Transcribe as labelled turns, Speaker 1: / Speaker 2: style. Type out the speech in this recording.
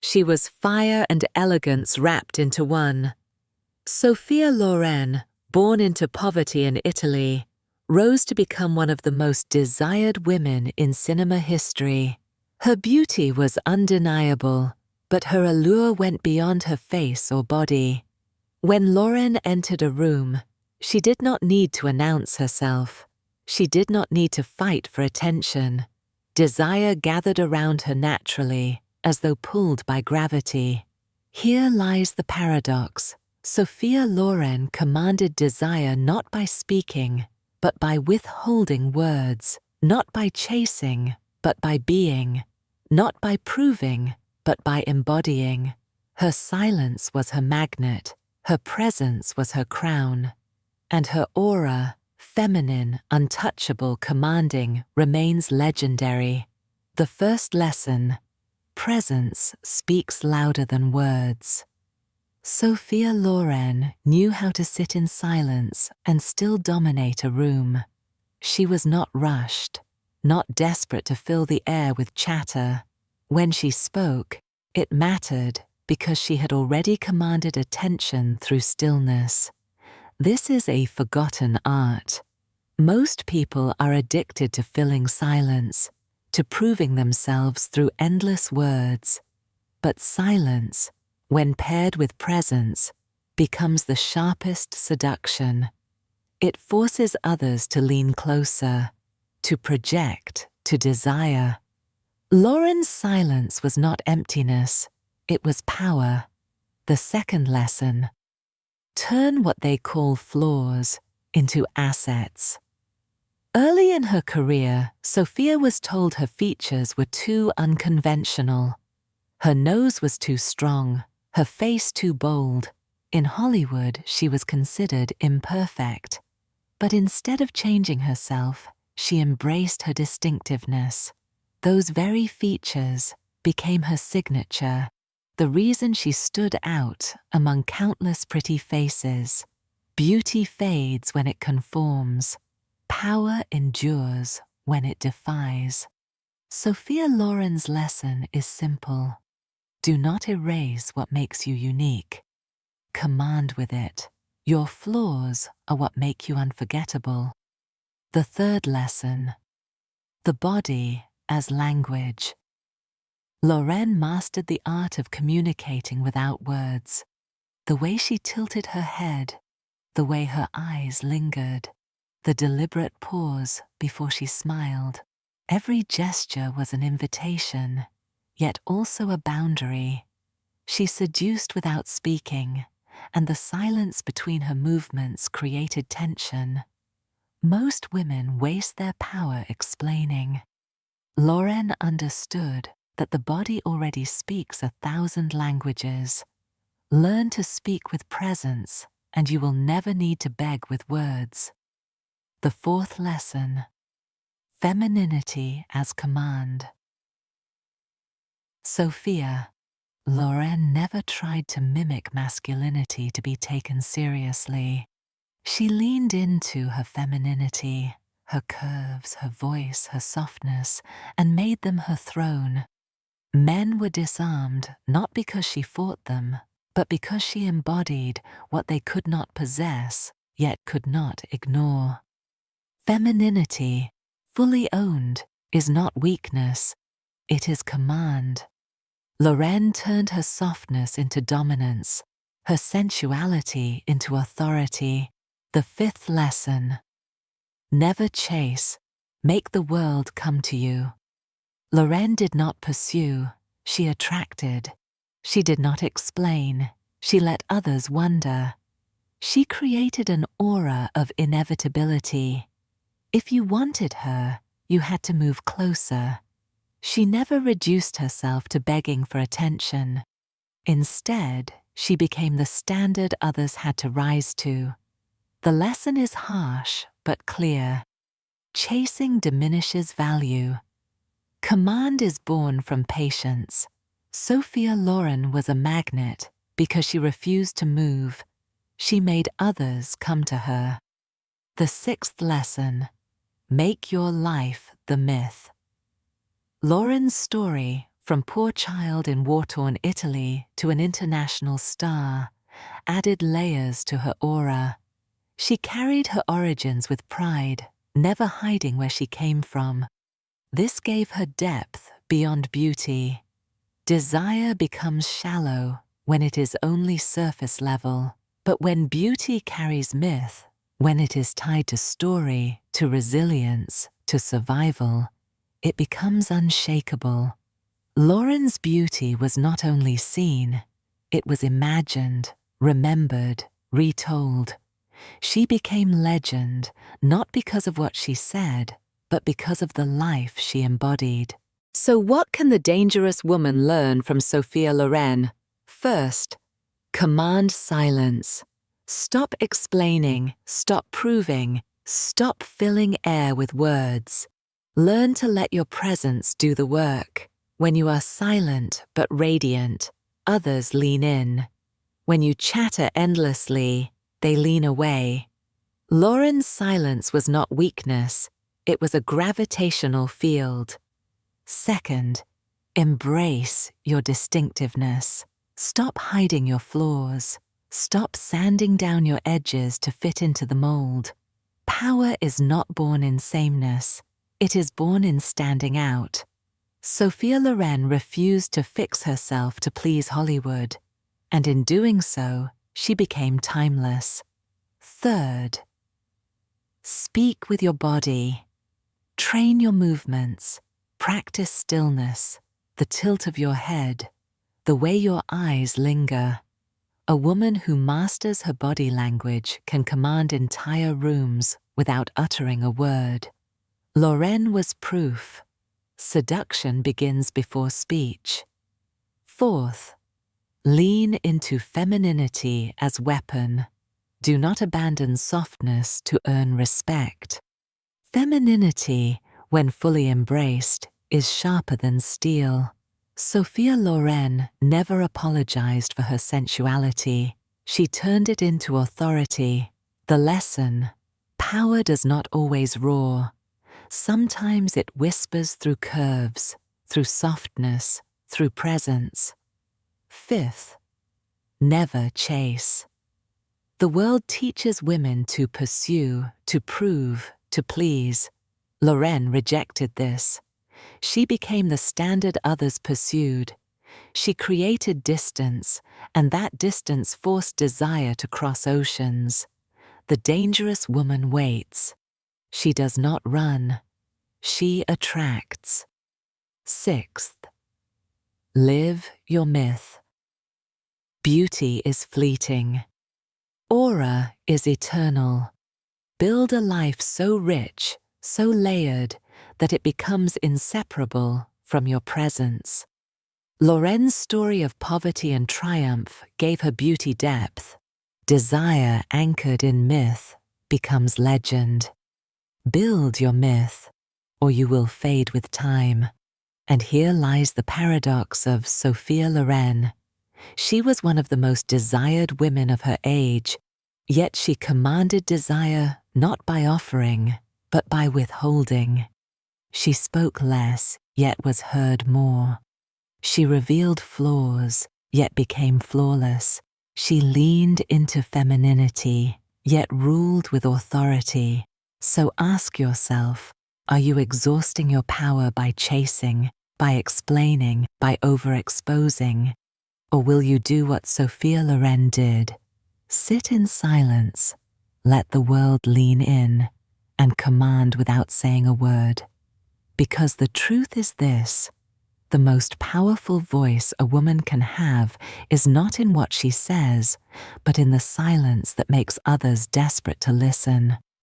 Speaker 1: She was fire and elegance wrapped into one. Sophia Loren, born into poverty in Italy, rose to become one of the most desired women in cinema history. Her beauty was undeniable, but her allure went beyond her face or body. When Loren entered a room, she did not need to announce herself. She did not need to fight for attention. Desire gathered around her naturally, as though pulled by gravity. Here lies the paradox. Sophia Loren commanded desire not by speaking, but by withholding words, not by chasing, but by being, not by proving, but by embodying. Her silence was her magnet, her presence was her crown, and her aura, feminine, untouchable, commanding, remains legendary. The first lesson: presence speaks louder than words. Sophia Loren knew how to sit in silence and still dominate a room. She was not rushed, not desperate to fill the air with chatter. When she spoke, it mattered because she had already commanded attention through stillness. This is a forgotten art. Most people are addicted to filling silence, to proving themselves through endless words. But silence, when paired with presence, becomes the sharpest seduction. It forces others to lean closer, to project, to desire. Loren's silence was not emptiness, it was power. The second lesson: turn what they call flaws into assets. Early in her career, Sophia was told her features were too unconventional. Her nose was too strong, her face too bold. In Hollywood, she was considered imperfect. But instead of changing herself, she embraced her distinctiveness. Those very features became her signature, the reason she stood out among countless pretty faces. Beauty fades when it conforms. Power endures when it defies. Sophia Loren's lesson is simple. Do not erase what makes you unique. Command with it. Your flaws are what make you unforgettable. The third lesson: the body as language. Loren mastered the art of communicating without words. The way she tilted her head, the way her eyes lingered, the deliberate pause before she smiled. Every gesture was an invitation, yet also a boundary. She seduced without speaking, and the silence between her movements created tension. Most women waste their power explaining. Loren understood that the body already speaks 1,000 languages. Learn to speak with presence, and you will never need to beg with words. The fourth lesson: femininity as command. Sophia Loren never tried to mimic masculinity to be taken seriously. She leaned into her femininity, her curves, her voice, her softness, and made them her throne. Men were disarmed not because she fought them, but because she embodied what they could not possess, yet could not ignore. Femininity, fully owned, is not weakness, it is command. Loren turned her softness into dominance, her sensuality into authority. The fifth lesson: never chase, make the world come to you. Loren did not pursue, she attracted. She did not explain, she let others wonder. She created an aura of inevitability. If you wanted her, you had to move closer. She never reduced herself to begging for attention. Instead, she became the standard others had to rise to. The lesson is harsh but clear. Chasing diminishes value. Command is born from patience. Sophia Loren was a magnet because she refused to move. She made others come to her. The sixth lesson: make your life the myth. Loren's story, from poor child in war-torn Italy to an international star, added layers to her aura. She carried her origins with pride, never hiding where she came from. This gave her depth beyond beauty. Desire becomes shallow when it is only surface level, but when beauty carries myth, when it is tied to story, to resilience, to survival, it becomes unshakable. Loren's beauty was not only seen, it was imagined, remembered, retold. She became legend, not because of what she said, but because of the life she embodied. So what can the dangerous woman learn from Sophia Loren? First, command silence. Stop explaining, stop proving, stop filling air with words. Learn to let your presence do the work. When you are silent but radiant, others lean in. When you chatter endlessly, they lean away. Loren's silence was not weakness, it was a gravitational field. Second, embrace your distinctiveness. Stop hiding your flaws. Stop sanding down your edges to fit into the mold. Power is not born in sameness, it is born in standing out. Sophia Loren refused to fix herself to please Hollywood, and in doing so, she became timeless. Third, speak with your body. Train your movements. Practice stillness, the tilt of your head, the way your eyes linger. A woman who masters her body language can command entire rooms without uttering a word. Loren was proof. Seduction begins before speech. Fourth, lean into femininity as weapon. Do not abandon softness to earn respect. Femininity, when fully embraced, is sharper than steel. Sophia Loren never apologized for her sensuality. She turned it into authority. The lesson: power does not always roar. Sometimes it whispers through curves, through softness, through presence. Fifth, never chase. The world teaches women to pursue, to prove, to please. Loren rejected this. She became the standard others pursued. She created distance, and that distance forced desire to cross oceans. The dangerous woman waits. She does not run. She attracts. Sixth, live your myth. Beauty is fleeting. Aura is eternal. Build a life so rich, so layered, that it becomes inseparable from your presence. Loren's story of poverty and triumph gave her beauty depth. Desire anchored in myth becomes legend. Build your myth, or you will fade with time. And here lies the paradox of Sophia Loren. She was one of the most desired women of her age, yet she commanded desire not by offering, but by withholding. She spoke less, yet was heard more. She revealed flaws, yet became flawless. She leaned into femininity, yet ruled with authority. So ask yourself, are you exhausting your power by chasing, by explaining, by overexposing? Or will you do what Sophia Loren did? Sit in silence, let the world lean in, and command without saying a word. Because the truth is this: the most powerful voice a woman can have is not in what she says, but in the silence that makes others desperate to listen.